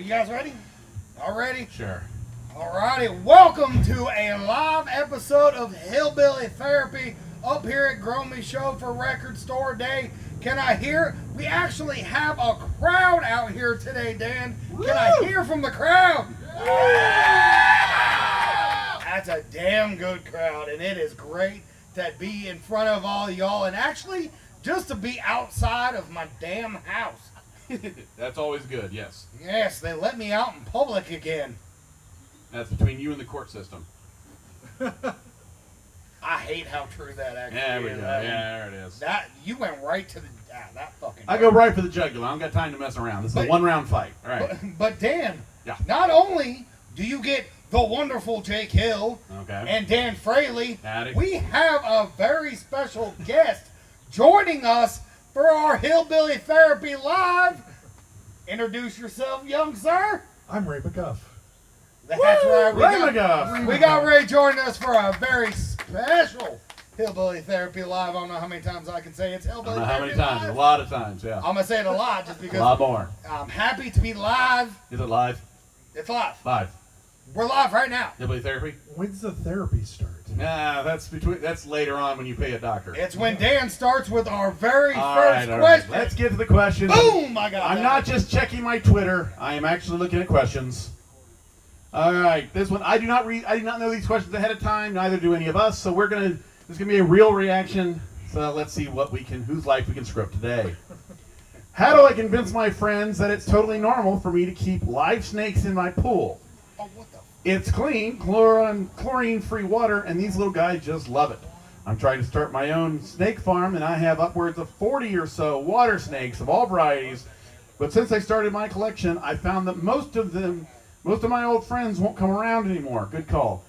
You guys ready? All ready? Sure. Alrighty, welcome to a live episode of Hillbilly Therapy up here at Grow Me Show for Record Store Day. Can I hear? We actually have a crowd out here today, Dan. Can I hear from the crowd? That's a damn good crowd, and it is great to be in front of all y'all, and actually just to be outside of my damn house. That's always good, yes. Yes, they let me out in public again. That's between you and the court system. I hate how true that actually Yeah, is. we go. Yeah, there it is. That you went right to the that fucking. I go right for the jugular. I don't got time to mess around. This is a one-round fight. All right. But Dan, Yeah. not only do you get the wonderful Jake Hill Okay. and Dan Fraley, Howdy. we have a very special guest joining us for our Hillbilly Therapy Live. Introduce yourself, young sir. I'm Ray McGuff. That's right. Ray McGuff. We got Ray joining us for a very special Hillbilly Therapy Live. I don't know how many times I can say it's I Hillbilly don't know how Therapy many times. Live. A lot of times, yeah. I'm going to say it a lot just A because lot more. I'm happy to be live. Is it live? It's live. Live. We're live right now. Hillbilly therapy? When's the therapy start? Nah, that's later on when you pay a doctor. It's when Dan starts with our very All first right. question. Let's get to the questions. Boom! I got I'm that. not just checking my Twitter. I am actually looking at questions. All right, this one I did not know these questions ahead of time. Neither do any of us. So this is gonna be a real reaction. So let's see whose life we can screw up today. How do I convince my friends that it's totally normal for me to keep live snakes in my pool? Oh, what the? It's clean, chlorine-free water, and these little guys just love it. I'm trying to start my own snake farm, and I have upwards of 40 or so water snakes of all varieties. But since I started my collection, I found that most of my old friends won't come around anymore. Good call.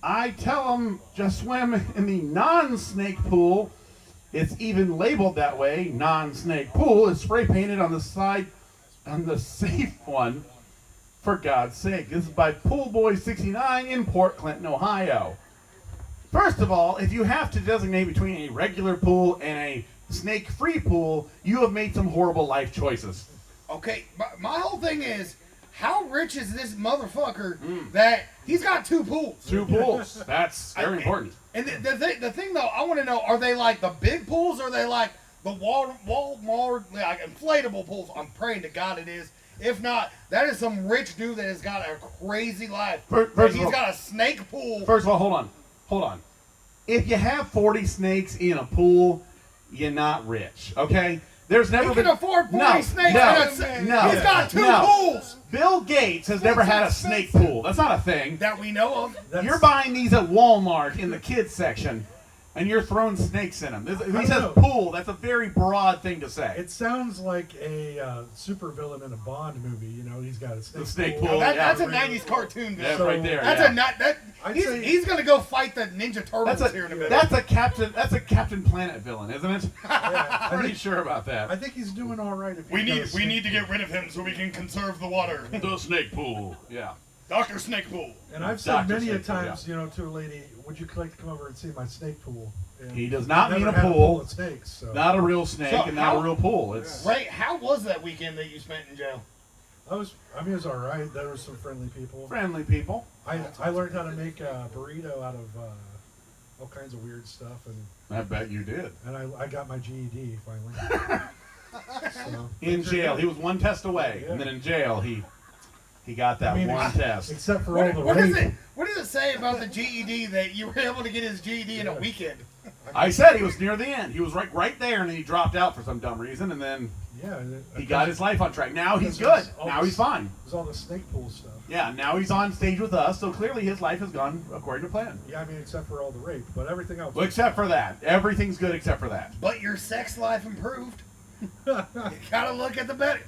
I tell them just swim in the non-snake pool. It's even labeled that way, non-snake pool. It's spray painted on the side, on the safe one. For God's sake, this is by Poolboy69 in Port Clinton, Ohio. First of all, if you have to designate between a regular pool and a snake-free pool, you have made some horrible life choices. Okay, my whole thing is, how rich is this motherfucker that he's got two pools? Two pools. That's very important. And the thing though, I want to know, are they like the big pools or are they like the Walmart, like inflatable pools? I'm praying to God it is. If not, that is some rich dude that has got a crazy life. First He's got a snake pool. First of all, hold on. If you have 40 snakes in a pool, you're not rich, okay? There's never He been... can afford 40 snakes. No. He's got two No. pools. Bill Gates has never had a snake pool. That's not a thing. That we know of. You're buying these at Walmart in the kids section, and you're throwing snakes in them. He says pool. That's a very broad thing to say. It sounds like a supervillain in a Bond movie. You know, he's got a snake, The snake pool. pool. That's a yeah. 90s cartoon. Yeah, Bill. right there. That's yeah. he's gonna go fight the Ninja Turtles here in a minute. That's a Captain Planet villain, isn't it? Yeah, I'm pretty sure about I that. think he's doing all right. If We he's got a need to snake get rid of him so we can conserve the water. The snake pool. Yeah. Dr. Snake Pool. pool. And I've said Dr. many a Snake pool, times, you know, to a lady, "Would you like to come over and see my snake pool?" And He does not I've mean a never had pool. of snakes. So. Not a real snake So and not how- a real pool. It's Ray, how was that weekend that you spent in jail? I mean, it was all right. There were some friendly people. friendly people. I learned how to make a burrito out of all kinds of weird stuff, and I bet you did. I got my GED finally. So, In jail, he was one test away, and then in jail he got that one test. Except for all the What rape. does it say about the GED that you were able to get his GED in a weekend? I said he was near the end. He was right there, and then he dropped out for some dumb reason, and then Yeah, he got his life on track. Now he's Because good. all Now this- he's fine. It was all the snake pool stuff. Yeah, now he's on stage with us, so clearly his life has gone according to plan. Yeah, I mean, except for all the rape, but everything else. Well, except for that. Everything's good except for that. But your sex life improved. You gotta look at the better.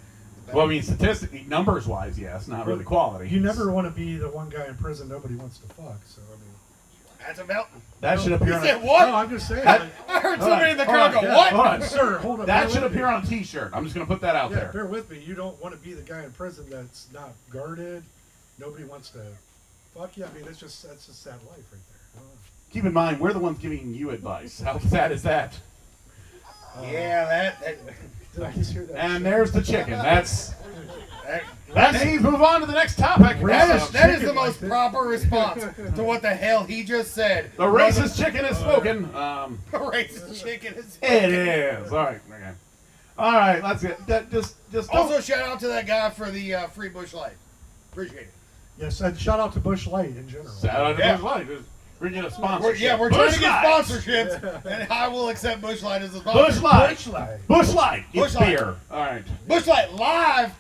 Well, I mean, statistically, numbers-wise, yes, not really quality. You never want to be the one guy in prison nobody wants to fuck. So I mean, That's about. That should You appear on said a, what? no, I'm just saying. That- I heard Hold somebody on, in the hold crowd on, go, yeah, what? hold on. Sir, hold up. That bear should with appear me. on a T-shirt. I'm just going to put that out Yeah, there. bear with me. You don't want to be the guy in prison that's not guarded. Nobody wants to fuck you. I mean, that's just sad life right there. I don't know. Keep in mind, we're the ones giving you advice. How sad is that? Yeah, that Did I just hear that? And shit? there's the chicken. That's That means move on to the next topic. That is the most proper response to what the hell he just said. The racist chicken is spoken. The racist chicken is It is. All right. Okay. All right. Let's get that. Just Also, shout out to that guy for the free Bush Light. Appreciate it. Yes, and shout out to Bush Light in general. shout out to Bush Light. We're getting a sponsorship. We're trying to get Light. sponsorships, and I will accept Bush Light as a sponsor. Bush Light. Bush Light. Bush Light. Busch It's Light. beer. All right. Bush Light live,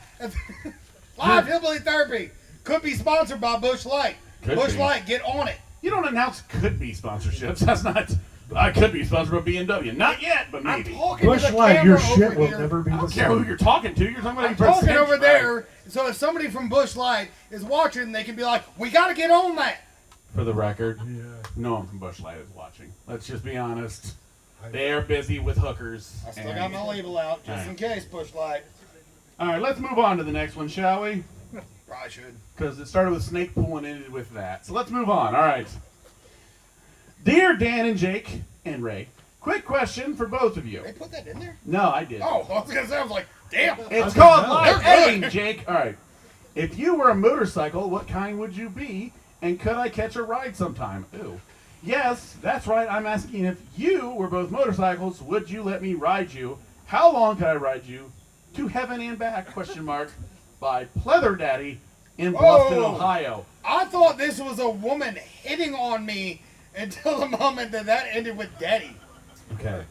live Hillbilly Therapy could be sponsored by Bush Light. Could Bush be. Light, get on it. You don't announce could be sponsorships. That's not. I could be sponsored by BMW. Not yet, but I'm maybe. talking Bush to the Light, camera your over shit will here. never be I the don't care who same. you're talking to. You're talking about I'm talking over right? there. So if somebody from Bush Light is watching, they can be like, "We got to get on that." For the record, Yeah. no one from Bush Light is watching. Let's just be honest. They're busy with hookers. I still got my label out just in case. Bush Light. All right, let's move on to the next one, shall we? Probably should. Because it started with snake pool and ended with that. So let's move on. All right. Dear Dan and Jake and Ray, quick question for both of you. They put that in there? No, I did. Oh, I was gonna say. I was like, "Damn." It's called know. live They're aim, Jake. All right. If you were a motorcycle, what kind would you be? And could I catch a ride sometime? Ooh. Yes, that's right. I'm asking if you were both motorcycles, would you let me ride you? How long could I ride you? To heaven and back, question mark, by Pleather Daddy in Bluffton, Oh. Ohio. I thought this was a woman hitting on me until the moment that ended with Daddy. Okay.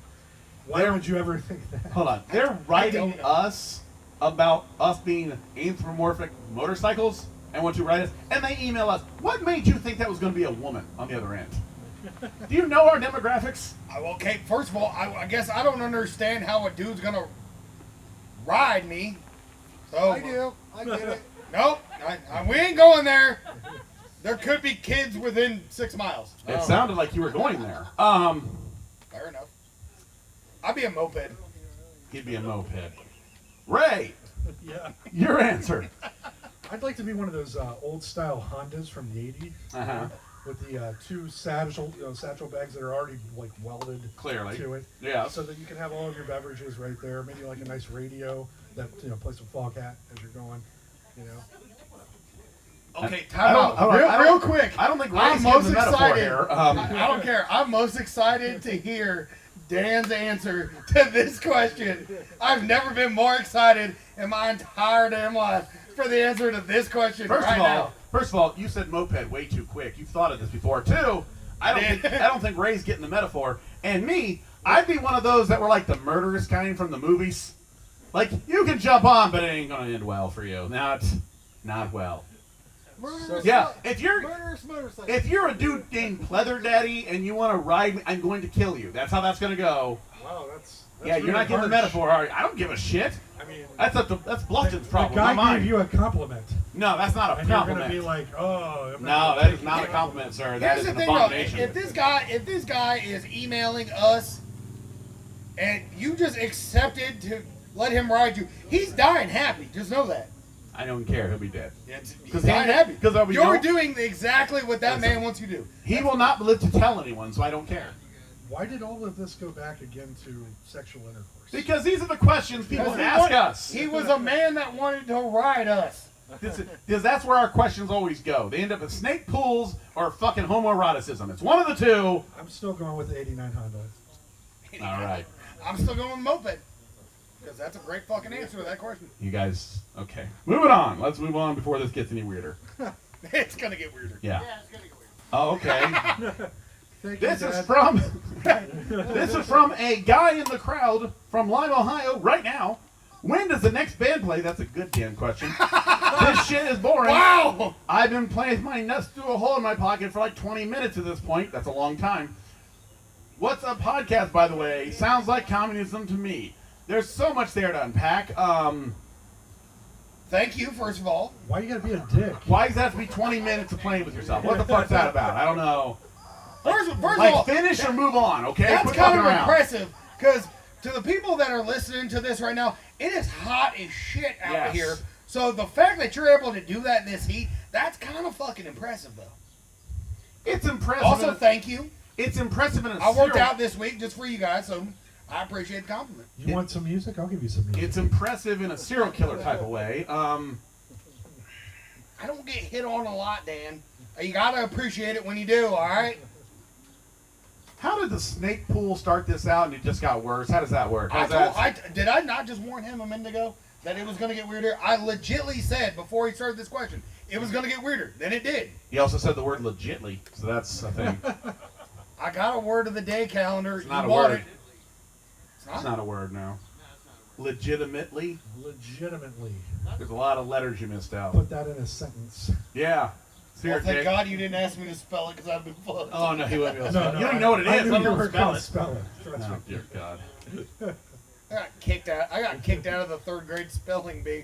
Why would you ever think that? Hold on. They're writing don't know. us about us being anthropomorphic motorcycles and want to write us, and they email us. What made you think that was going to be a woman on the other end? Do you know our demographics? Okay, first of all, I guess I don't understand how a dude's gonna ride me. So I do. I get it. Nope, we ain't going there. There could be kids within 6 miles. It sounded like you were going there. Fair enough. I'd be a moped. He'd be a moped. Ray, Yeah. your answer. I'd like to be one of those old style Hondas from the 80s Uh-huh. with the two satchel bags that are already like welded Clearly. to it. Yeah. So that you can have all of your beverages right there. Maybe like a nice radio that plays some fog hat as you're going. You know. Okay, time out. I don't- Real quick. I don't think I'm Ray's most getting the metaphor excited. here. I don't care. I'm most excited to hear Dan's answer to this question. I've never been more excited in my entire damn life for the answer to this question First right now. of all, you said moped way too quick. You've thought of this before too. I don't think Ray's getting the metaphor. And me, I'd be one of those that were like the murderous kind from the movies. Like you can jump on, but it ain't gonna end well for you. Not well. Murderous, Yeah, if you're motorcycle. if you're a dude named Pleather Daddy and you want to ride me, I'm going to kill you. That's how that's gonna go. Wow, that's Yeah, you're really not getting the harsh. metaphor. All right, I don't give a shit. I mean, That's Bluffton's problem, the not guy mine. gave you a compliment, No, that's not a and you're gonna compliment. be like, "Oh, I'm No, gonna that take is not a it." compliment, sir. That Here's is the an thing, though. abomination. If this guy is emailing us, and you just accepted to let him ride you, he's dying happy. Just know that. I don't care. He'll be dead. He's dying happy. 'cause I'll be You're no- doing exactly what that man wants you to do. He will not live to tell anyone, so I don't care. Why did all of this go back again to sexual intercourse? Because these are the questions people Because he ask wanted- us. He was a man that wanted to ride us. Because that's where our questions always go. They end up at snake pools or fucking homoeroticism. It's one of the two. I'm still going with the '89 Honda. All right. I'm still going with moped. Because that's a great fucking answer to that question. You guys, okay. Moving on. Let's move on before this gets any weirder. It's going to get weirder. Yeah. Yeah, it's gonna get weird. Oh, okay. Thank This you, is Dad. from this is from a guy in the crowd from Lime, Ohio, right now. When does the next band play? That's a good damn question. This shit is boring. Wow! I've been playing my nuts through a hole in my pocket for like 20 minutes at this point. That's a long time. What's a podcast, by the way? Sounds like communism to me. There's so much there to unpack. Thank you, first of all. Why you gotta be a dick? Why does that have to be 20 minutes of playing with yourself? What the fuck's that about? I don't know. First of Like, all, finish or move on, okay? that's Quit kind fucking of around. impressive. Because to the people that are listening to this right now, it is hot as shit out Yes. here. So the fact that you're able to do that in this heat, that's kind of fucking impressive, though. It's impressive. Also, thank you. It's impressive in a I worked serial- out this week just for you guys, so I appreciate the compliment. You want some music? I'll give you some music. It's impressive in a serial killer type of way. I don't get hit on a lot, Dan. You gotta appreciate it when you do, alright? How did the snake pool start this out and it just got worse? How does that work? Did I not just warn him a minute ago that it was gonna get weirder? I legitly said before he started this question, it was gonna get weirder. Then it did. He also said the word legitly, so that's a thing. I got a word of the day calendar. It's not You a bought word. it. It's not a word now. Legitimately? Legitimately. There's a lot of letters you missed out. Put that in a sentence. Yeah. Well, thank Jake. God you didn't ask me to spell it because I've been fucked. Oh, no, he wouldn't be able to spell it. No, You don't even know what it I is. knew Let you me were spell gonna it. spell it. Trust Oh, me. dear God. I got kicked out of the 3rd grade spelling bee.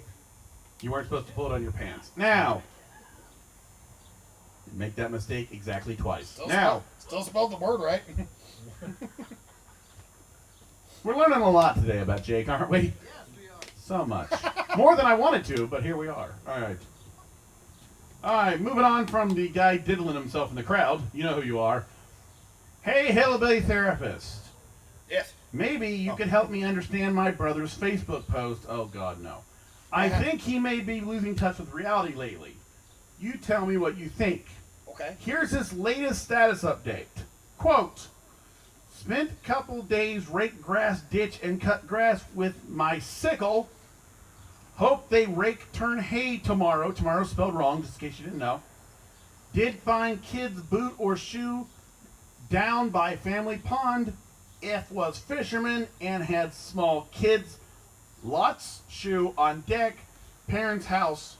You weren't supposed to pull it on your pants. Now, you make that mistake exactly twice. Still spelled the word right. We're learning a lot today about Jake, aren't we? So much. More than I wanted to, but here we are. All right. All right, moving on from the guy diddling himself in the crowd. You know who you are. Hey, Hillbilly Therapist. Yes. Maybe you could help me understand my brother's Facebook post. Oh, God, no. I think he may be losing touch with reality lately. You tell me what you think. Okay. Here's his latest status update. Quote, spent couple days rake grass ditch and cut grass with my sickle. Hope they rake turn hay tomorrow. Tomorrow spelled wrong, just in case you didn't know. Did find kid's boot or shoe down by family pond. F was fisherman and had small kids. Lots shoe on deck. Parents' house.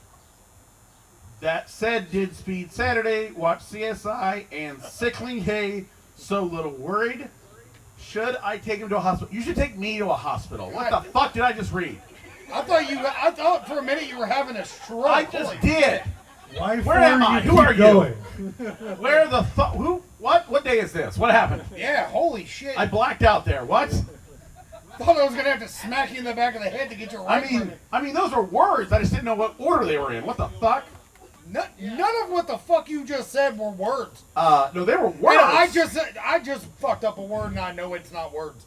That said, did speed Saturday, watch CSI, and sickling hay, so little worried. Should I take him to a hospital? You should take me to a hospital. What the fuck did I just read? I thought for a minute you were having a stroke. I just did. Where am I? Who are you? going? Where the fuck? Who? What? What day is this? What happened? Yeah, holy shit. I blacked out there. What? thought I was gonna have to smack you in the back of the head to get your right. I mean, those are words. I just didn't know what order they were in. What the fuck? None of what the fuck you just said were words. No, they were words. And I just fucked up a word, and I know it's not words.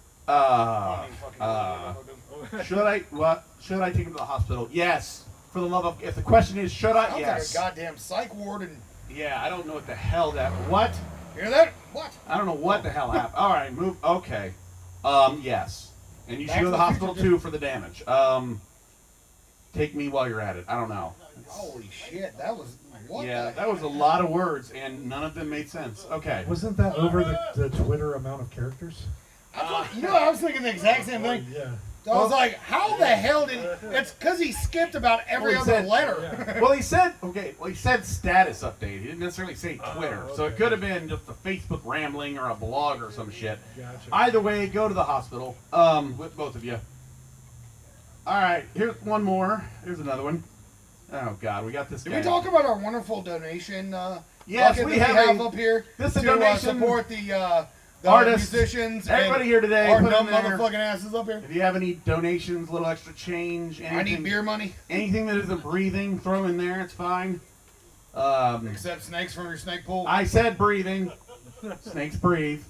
Should I take him to the hospital? Yes. For the love of, if the question is, should I? Sounds Yes. like a goddamn psych ward, and Yeah, I don't know what the hell that. What? hear that? What? I don't know what the hell happened. All right, move. Okay. Yes. And you should Back go to to the the hospital future, too for the damage. Take me while you're at it. I don't know. Holy shit, that was what? Yeah, the that was a lot of words, and none of them made sense. Okay. Wasn't that over the Twitter amount of characters? I was thinking the exact same thing. Yeah. I was like, how the hell did? It's because he skipped about every Well, he other said- letter. Well, he said status update. He didn't necessarily say Twitter. So it okay. could have been just a Facebook rambling or a blog or some shit. Gotcha. Either way, go to the hospital with both of you. All right, here's one more. Here's another one. Oh, God, we got this Did guy. we talk about our wonderful donation Yes, bucket we that have up here this is a to donation. support the Artists, musicians, everybody and here today, our put dumb in there. motherfucking asses up here. If you have any donations, little extra change, anything, I need beer money, anything that isn't breathing, throw in there. It's fine. except snakes from your snake pool. I said breathing. Snakes breathe.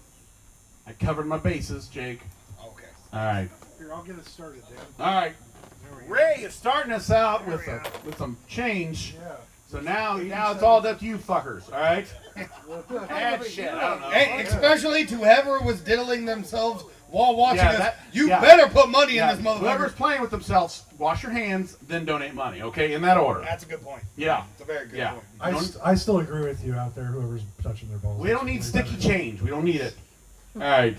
I covered my bases, Jake. Okay. All right. Here, I'll get it started, Dan. All right. There we go. Ray is starting us out There with we go. with some change. Yeah. So now it's all up to you fuckers. All right. Bad shit. I don't know. Hey, especially to whoever was diddling themselves while watching Yeah, us. that- You yeah. better put money Yeah, in this motherfucker. whoever's playing with themselves, wash your hands, then donate money. Okay, in that order. That's a good point. Yeah. It's a very good Yeah. point. I still agree with you out there, whoever's touching their balls. We don't need Way sticky better. change. We don't need it. All right.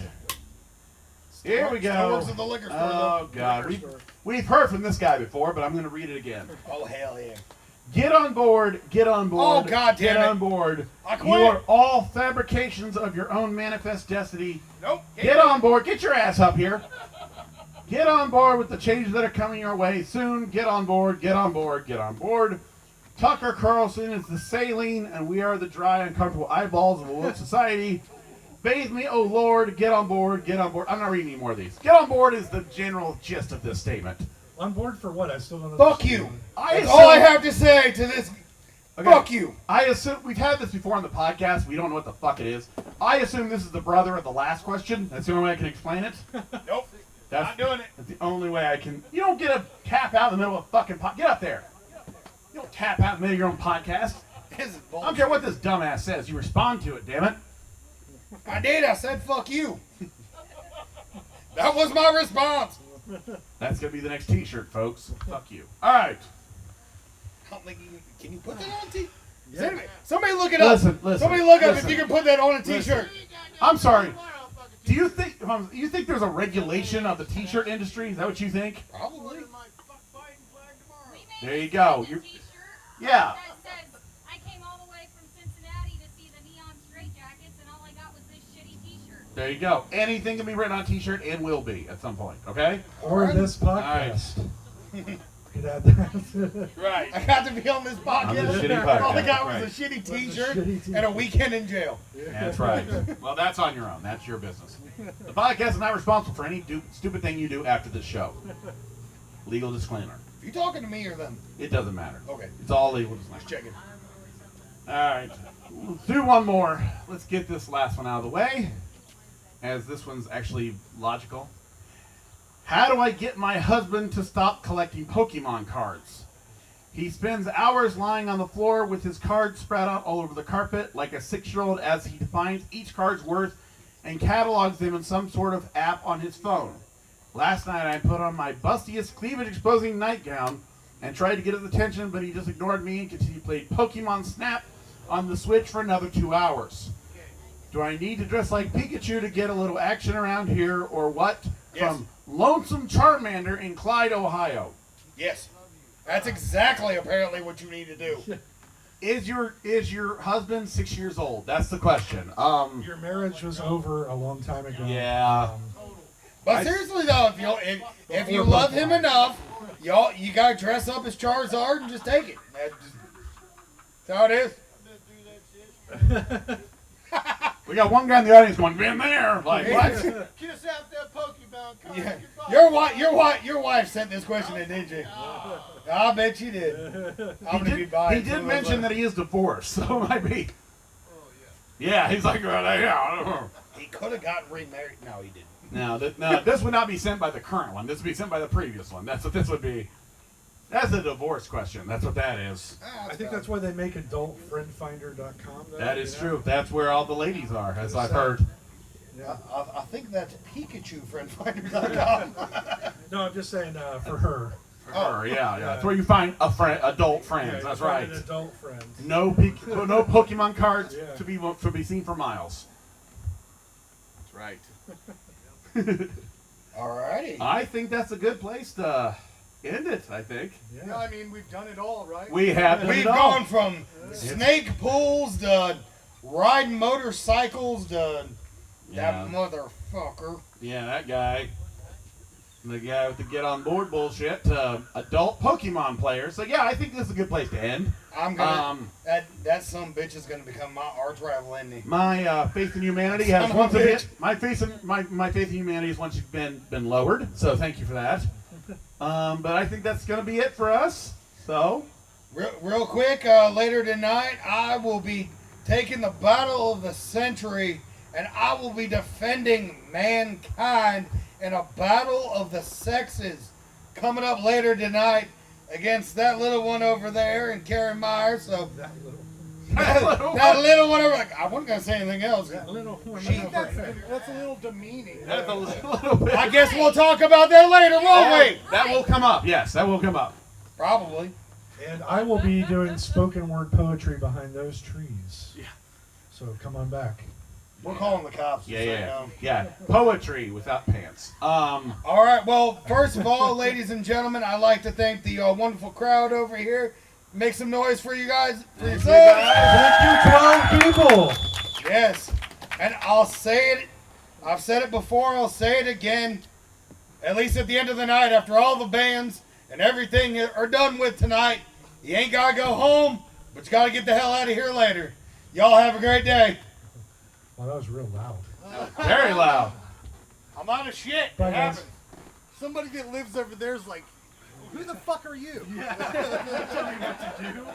Here we Still go. works at the liquor store, Oh God, we've heard from this guy before, but I'm going to read it again. Oh hell yeah! Get on board. Get on board. Oh, God Get damn it. on board. I You quit. are all fabrications of your own manifest destiny. Nope. Get on board. Get your ass up here. Get on board with the changes that are coming your way soon. Get on board. Get on board. Get on board. Tucker Carlson is the saline, and we are the dry, uncomfortable eyeballs of a woke society. Bathe me, oh Lord. Get on board. Get on board. I'm not reading any more of these. Get on board is the general gist of this statement. On board for what? I still don't know. Fuck you. I That's all I have to say to this. Okay. Fuck you. I assume we've had this before on the podcast. We don't know what the fuck it is. I assume this is the brother of the last question. That's the only way I can explain it. Nope. That's, Not doing it. That's the only way I can. You don't get a tap out in the middle of a fucking pot. Get up there. You don't tap out and make your own podcast. This is I don't bullshit. care what this dumbass says. You respond to it, damn it. I did. I said, fuck you. That was my response. That's going to be the next t-shirt, folks. Fuck you. All right. I don't think can you put that on a t-shirt? Yeah. Somebody look it up. Listen. Somebody look up if listen. you can put that on a t-shirt. I'm sorry. Do you think there's a regulation of the t-shirt industry? Is that what you think? Probably. There you go. You're, yeah. That says, I came all the way from Cincinnati to see the neon straitjackets, and all I got was this shitty t-shirt. There you go. Anything can be written on a t-shirt and will be at some point. Okay. Or this podcast. Could add that. Right. I got to be on this On this podcast. shitty All I podcast, got right. was a shitty t-shirt shitty t-shirt. and a weekend in jail. That's right. Well, that's on your own. That's your business. The podcast is not responsible for any stupid thing you do after this show. Legal disclaimer. You talking to me or them? It doesn't matter. Okay. It's all legal disclaimer. Just checking. All right. Let's do one more. Let's get this last one out of the way, as this one's actually logical. How do I get my husband to stop collecting Pokemon cards? He spends hours lying on the floor with his cards spread out all over the carpet like a 6-year-old as he defines each card's worth and catalogs them in some sort of app on his phone. Last night I put on my bustiest cleavage-exposing nightgown and tried to get his attention, but he just ignored me and continued to play Pokemon Snap on the Switch for another 2 hours. Do I need to dress like Pikachu to get a little action around here, or what? Yes. From Lonesome Charmander in Clyde, Ohio. Yes. That's exactly apparently what you need to do. Is your husband 6 years old? That's the question. Your marriage was over a long time ago. Yeah. But seriously though, if you love him enough, you gotta dress up as Charizard and just take it. That's how it is. We got one guy in the audience going, been there. Like, what? Kiss out that Pokemon card. Yeah. Goodbye. Your wife sent this question in, didn't she? I bet she did. I'm gonna be buying. He did mention that he is divorced, so it might be. Oh, yeah. Yeah, he's like, well, yeah. He could have gotten remarried. No, he didn't. No, this would not be sent by the current one. This would be sent by the previous one. That's what this would be. That's a divorce question. That's what that is. I think that's why they make adultfriendfinder.com. That is true. That's where all the ladies are, as I've heard. Yeah. I think that's PikachuFriendFinder.com. No, I'm just saying for her. Or, yeah. That's where you find adult friends. Yeah, That's you find right. An adult friend. No Pokemon cards Yeah. to be seen for miles. That's right. Alrighty. I think that's a good place to end it. I think Yeah, I mean, we've done it all, right? we have done We've it all. gone from snake pools to riding motorcycles to Yeah. that motherfucker. Yeah, that guy. The guy with the get on board bullshit to adult Pokemon players. So yeah, I think this is a good place to end. I'm gonna that some bitch is gonna become my arch rival, isn't he? My faith in humanity has Son of a once again. bitch. My faith in humanity has once been lowered. So thank you for that. But I think that's gonna be it for us. So Real quick, later tonight, I will be taking the battle of the century, and I will be defending mankind in a battle of the sexes coming up later tonight against that little one over there and Karen Meyer. So that little one over. I wasn't gonna say anything else. That little one. That's a little demeaning. that's a little bit. I guess we'll talk about that later, won't we? That will come up. Yes, that will come up. Probably. And I will be doing spoken word poetry behind those trees. Yeah. So come on back. We're calling the cops. Yeah. Poetry without pants. All right. Well, first of all, ladies and gentlemen, I'd like to thank the wonderful crowd over here. Make some noise for you guys. For yourselves. Thank you, 12 people. Yes. And I'll say it. I've said it before. I'll say it again. At least at the end of the night, after all the bands and everything are done with tonight, you ain't got to go home, but you got to get the hell out of here later. Y'all have a great day. Well, that was real loud. Very loud. I'm out of shit. Bye, It guys. happened. Somebody that lives over there is like, who the fuck are you? Tell me what to do.